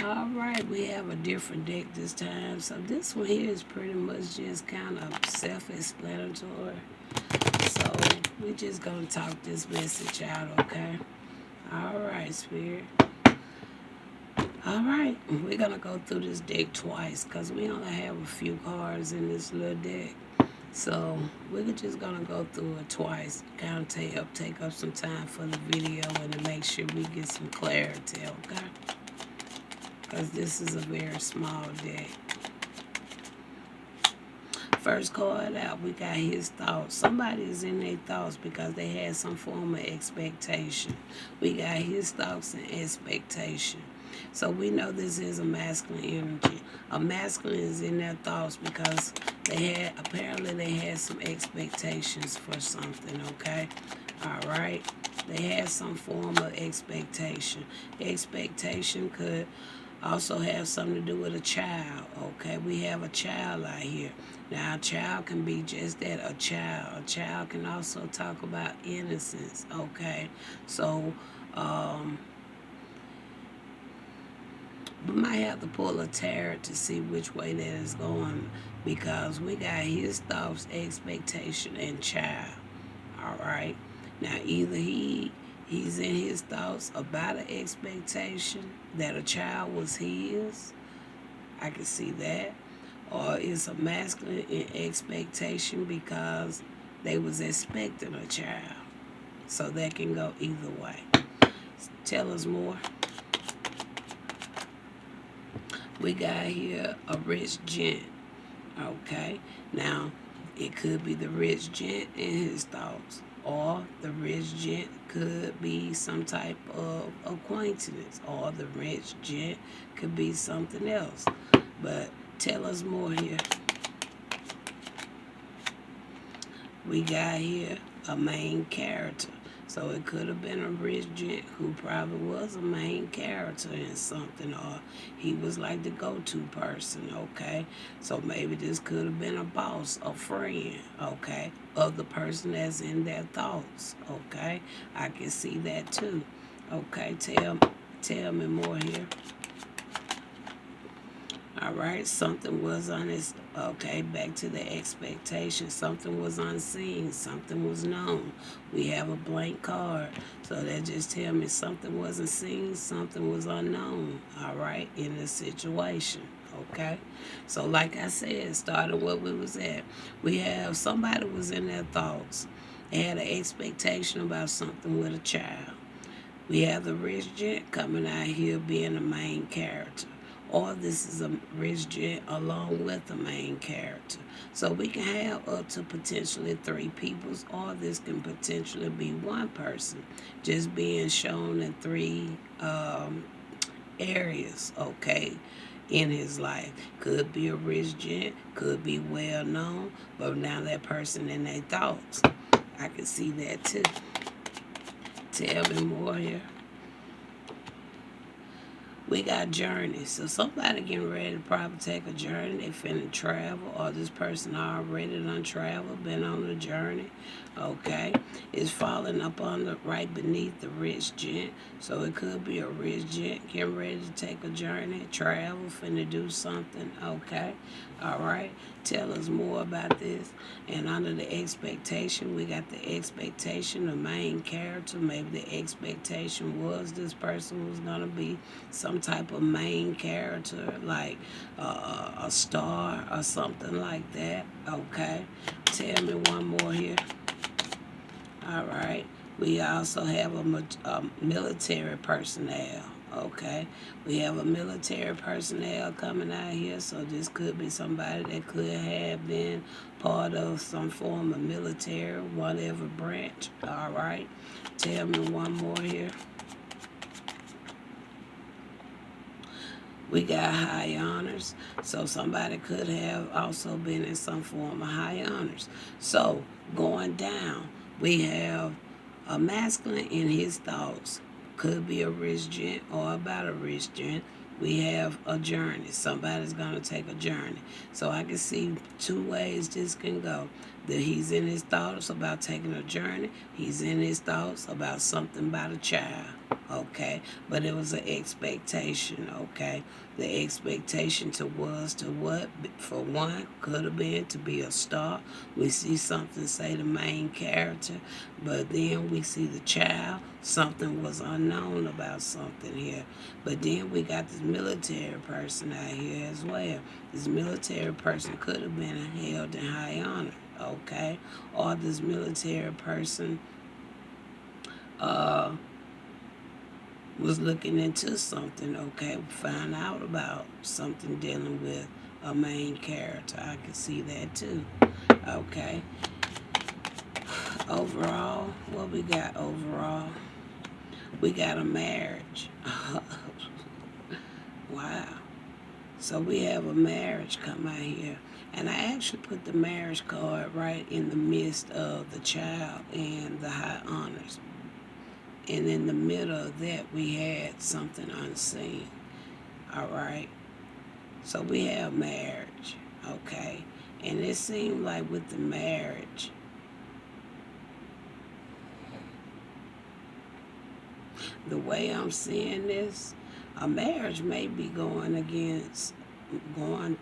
All right, we have a different deck this time. So this one here is pretty much just kind of self-explanatory. So we're just going to talk this message out, okay? All right, Spirit. All right, we're going to go through this deck twice because we only have a few cards in this little deck. So we're just going to go through it twice, kind of take up some time for the video and to make sure we get some clarity, okay? Because this is a very small deck. First card out, we got his thoughts. Somebody is in their thoughts because they had some form of expectation. We got his thoughts and expectation. So we know this is a masculine energy. A masculine is in their thoughts because apparently they had some expectations for something, okay? All right? They had some form of expectation. Expectation could also have something to do with a child, okay? We have a child out here. Now, a child can be just that, a child. A child can also talk about innocence, okay? So, we might have to pull a tarot to see which way that is going because we got his thoughts, expectation, and child, all right? Now, either he's in his thoughts about an expectation that a child was his. I can see that. Or it's a masculine in expectation because they was expecting a child. So that can go either way. Tell us more. We got here a rich gent. Okay. Now, it could be the rich gent in his thoughts. Or the rich gent could be some type of acquaintance. Or the rich gent could be something else. But tell us more here. We got here a main character. So it could have been a rich gent who probably was a main character in something, or he was like the go-to person, okay? So maybe this could have been a boss, a friend, okay, of the person that's in their thoughts, okay? I can see that too. Okay, tell me more here. All right, something was okay, back to the expectation. Something was unseen, something was known. We have a blank card. So that just tell me something wasn't seen, something was unknown, all right, in this situation, okay? So like I said, starting where we was at, we have somebody was in their thoughts. They had an expectation about something with a child. We have the rich gent coming out here being the main character. Or this is a rich gent along with the main character. So we can have up to potentially 3 peoples, or this can potentially be one person just being shown in 3 areas, okay, in his life. Could be a rich gent, could be well known, but now that person in their thoughts. I can see that too. Tell me more here. We got journeys. So somebody getting ready to probably take a journey. They finna travel, or this person already done traveled, been on a journey. Okay. It's falling up on right beneath the rich gent. So it could be a rich gent getting ready to take a journey, travel, finna do something. Okay. All right. Tell us more about this. And under the expectation, we got the expectation, the main character. Maybe the expectation was this person was going to be some type of main character, like a star or something like that. Okay. Tell me one more here. All right. We also have a military personnel. Okay. We have a military personnel coming out here, so this could be somebody that could have been part of some form of military, whatever branch. All right. Tell me one more here. We got high honors, so somebody could have also been in some form of high honors. So going down, we have a masculine in his thoughts. Could be a rich gent or about a rich gent. We have a journey. Somebody's going to take a journey. So I can see 2 ways this can go. That he's in his thoughts about taking a journey. He's in his thoughts about something about a child. Okay, but it was an expectation. Okay, the expectation was to what? For one, could have been to be a star. We see something say the main character, but then we see the child. Something was unknown about something here. But then we got this military person out here as well. This military person could have been held in high honor. Okay, or this military person was looking into something. Okay, find out about something dealing with a main character. I can see that too. Okay, overall, what we got overall? We got a marriage. Wow. So we have a marriage come out here. And I actually put the marriage card right in the midst of the child and the high honors. And in the middle of that, we had something unseen. All right. So we have marriage. Okay. And it seemed like with the marriage, the way I'm seeing this, a marriage may be going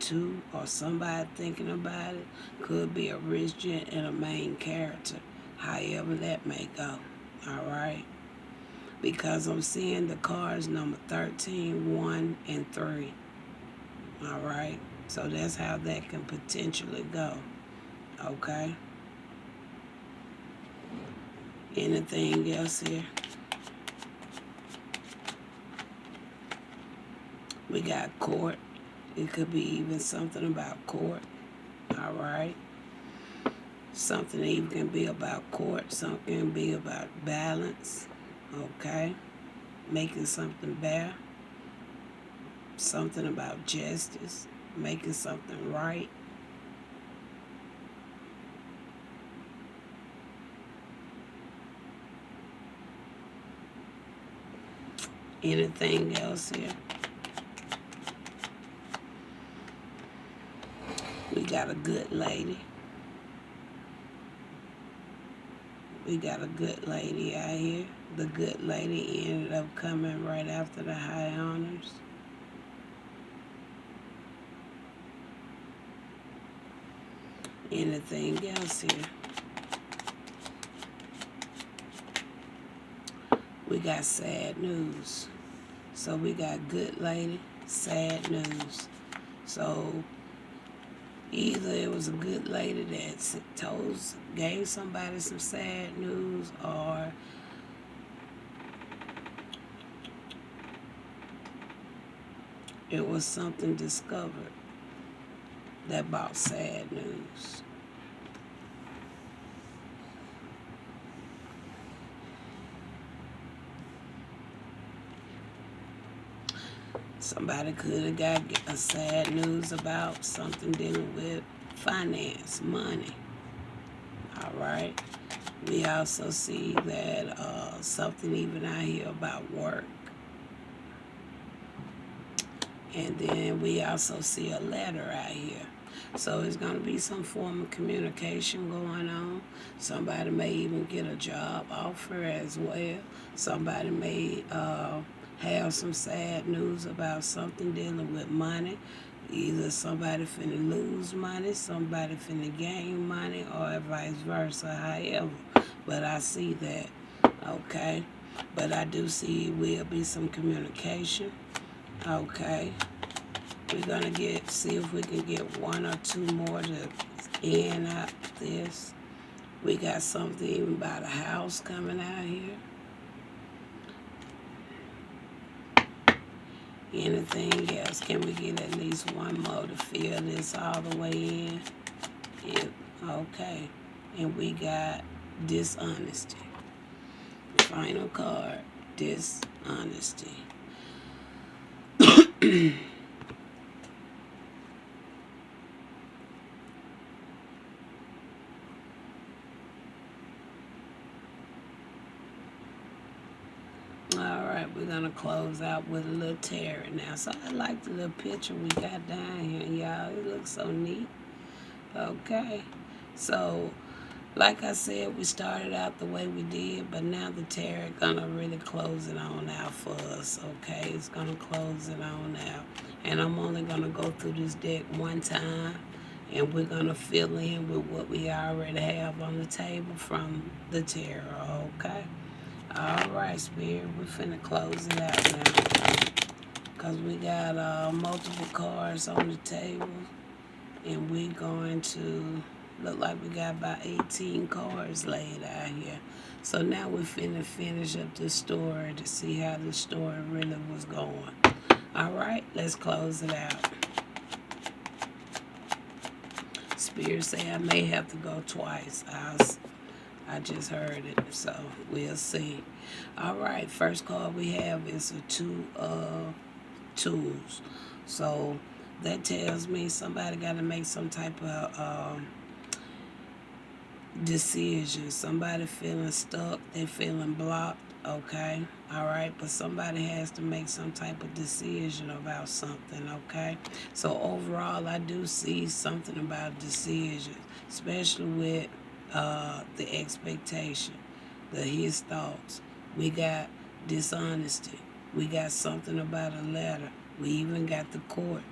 to, or somebody thinking about it, could be a regent and a main character, however that may go. All right. Because I'm seeing the cards number 13, 1, and 3. All right. So that's how that can potentially go. Okay. Anything else here? We got court. It could be even something about court. All right. Something even can be about court. Something can be about balance. Okay. Making something better. Something about justice. Making something right. Anything else here? We got a good lady. We got a good lady out here. The good lady ended up coming right after the high honors. Anything else here? We got sad news. So we got good lady, sad news. So either it was a good lady that gave somebody some sad news, or it was something discovered that brought sad news. Somebody could have got a sad news about something dealing with finance, money. All right. We also see that something even out here about work. And then we also see a letter out here. So it's going to be some form of communication going on. Somebody may even get a job offer as well. Somebody may have some sad news about something dealing with money. Either somebody finna lose money, somebody finna gain money, or vice versa, however. But I see that, okay? But I do see it will be some communication, okay? We're gonna see if we can get one or two more to end out this. We got something even about a house coming out here. Anything else? Can we get at least one more to fill this all the way in? Yeah, okay. And we got dishonesty. Final card, dishonesty. Alright, we're going to close out with a little tarot now. So I like the little picture we got down here, y'all. It looks so neat. Okay. So, like I said, we started out the way we did, but now the tarot gonna really close it on out for us, okay? It's gonna close it on out. And I'm only gonna go through this deck one time, and we're gonna fill in with what we already have on the table from the tarot, okay? All right, Spirit, we're finna close it out now. Because we got multiple cards on the table, and we're going to look like we got about 18 cards laid out here. So now we're finna finish up the story to see how the story really was going. All right, let's close it out. Spirit say I may have to go twice. I just heard it, so we'll see. All right, first card we have is a two of tools. So that tells me somebody got to make some type of decision. Somebody feeling stuck, they feeling blocked, okay? All right, but somebody has to make some type of decision about something, okay? So overall, I do see something about decisions, especially with the expectation, his thoughts. We got dishonesty. We got something about a letter. We even got the court,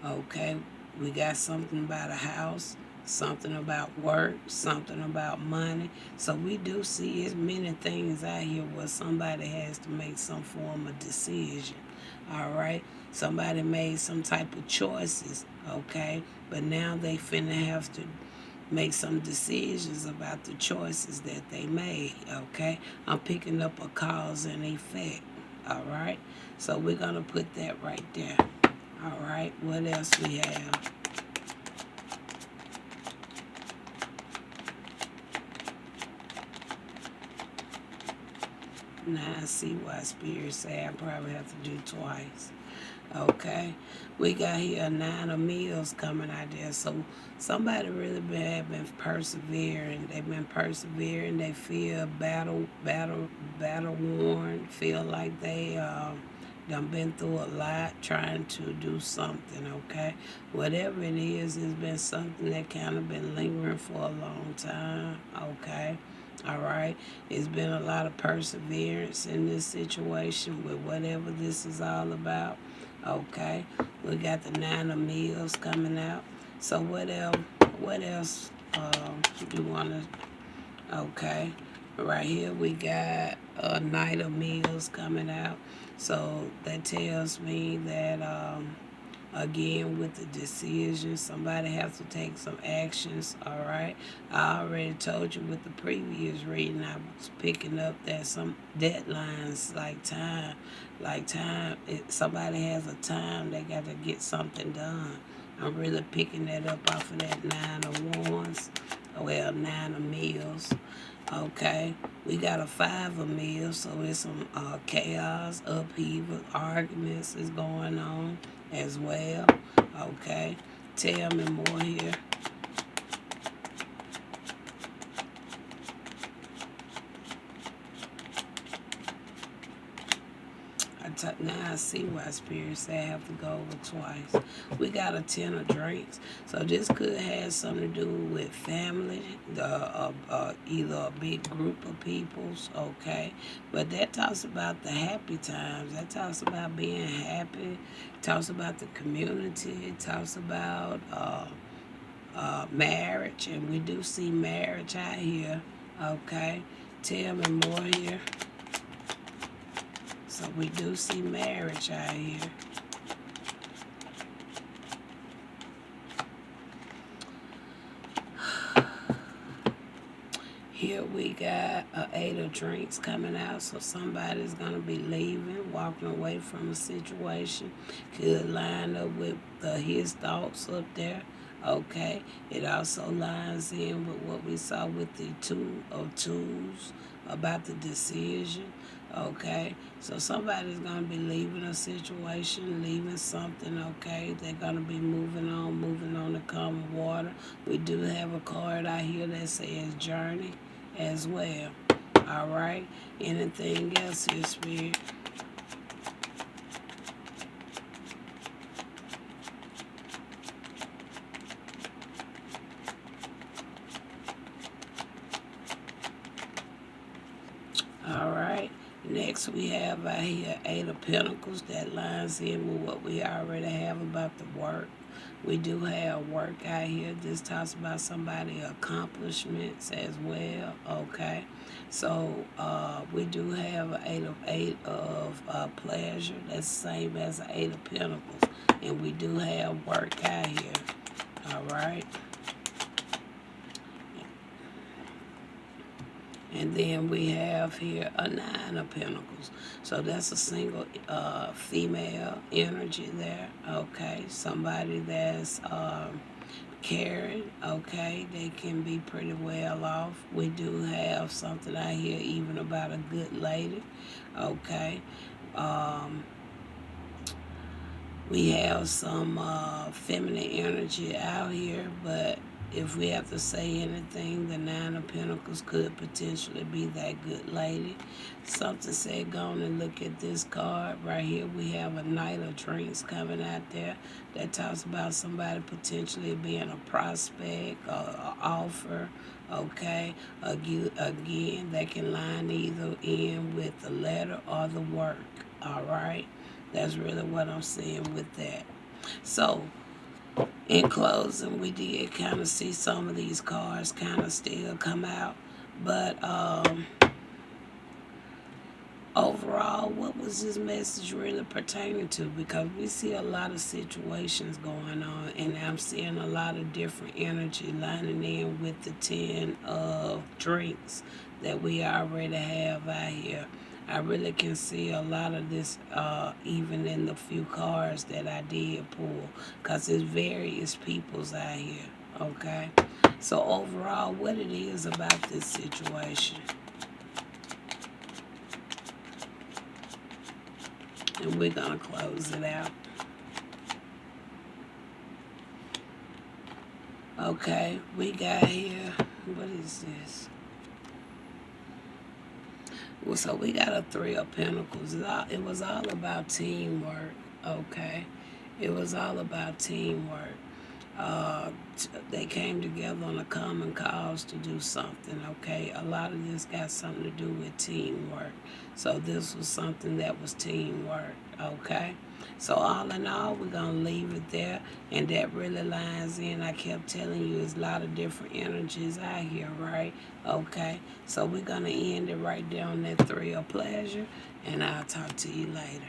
okay? We got something about a house, something about work, something about money. So we do see as many things out here where somebody has to make some form of decision. All right? Somebody made some type of choices, okay? But now they finna have to make some decisions about the choices that they made, okay? I'm picking up a cause and effect, all right? So we're going to put that right there, all right? What else we have? Now I see why Spirit say I probably have to do twice. Okay, we got here a 9 of meals coming out there. So somebody really been persevering. They've been persevering. They feel battle worn. Feel like they done been through a lot trying to do something. Okay, whatever it is, it's been something that kind of been lingering for a long time. Okay. All right. It's been a lot of perseverance in this situation with whatever this is all about. Okay. We got the 9 of meals coming out. So what else? What else you want to? Okay. Right here we got a Knight of meals coming out. So that tells me that again with the decision, somebody has to take some actions. All right, I already told you with the previous reading, I was picking up that some deadlines, somebody has a time they got to get something done. I'm really picking that up off of that 9 of wands, 9 of meals. Okay, we got a 5 of meals, so it's some chaos, upheaval, arguments is going on as well. Okay, tell me more here. Now I see why Spirit say I have to go over twice. We got a 10 of drinks, so this could have something to do with family, either a big group of peoples, okay? But that talks about the happy times. That talks about being happy. It talks about the community. It talks about marriage, and we do see marriage out here, okay? Tell me more here. So we do see marriage out here. Here we got an 8 of drinks coming out. So somebody's going to be leaving, walking away from a situation. Could line up with his thoughts up there. Okay. It also lines in with what we saw with the 2 of twos about the decision. Okay, so somebody's going to be leaving a situation, leaving something, okay? They're going to be moving on to calm water. We do have a card out here that says journey as well. All right, anything else here, Spirit? Next, we have out here 8 of Pentacles. That lines in with what we already have about the work. We do have work out here. This talks about somebody's accomplishments as well. Okay. So we do have an 8 of pleasure. That's the same as an 8 of Pentacles. And we do have work out here. All right. And then we have here a 9 of Pentacles. So that's a single female energy there. Okay. Somebody that's caring. Okay. They can be pretty well off. We do have something out here even about a good lady. Okay. We have some feminine energy out here, but if we have to say anything, the 9 of Pentacles could potentially be that good lady. Something said, go on and look at this card right here. We have a Knight of Drinks coming out there that talks about somebody potentially being a prospect or an offer. Okay, again, they can line either in with the letter or the work. All right, that's really what I'm saying with that. So, in closing, we did kind of see some of these cards kind of still come out. But overall, what was this message really pertaining to? Because we see a lot of situations going on, and I'm seeing a lot of different energy lining in with the 10 of drinks that we already have out here. I really can see a lot of this even in the few cards that I did pull, because there's various peoples out here, okay? So overall, what it is about this situation. And we're going to close it out. Okay, we got here, what is this? Well, so we got a 3 of Pentacles. It was all about teamwork, okay? It was all about teamwork. They came together on a common cause to do something, okay? A lot of this got something to do with teamwork. So this was something that was teamwork, okay? So all in all, we're going to leave it there. And that really lines in. I kept telling you there's a lot of different energies out here, right? Okay. So we're going to end it right there on that 3 of pleasure. And I'll talk to you later.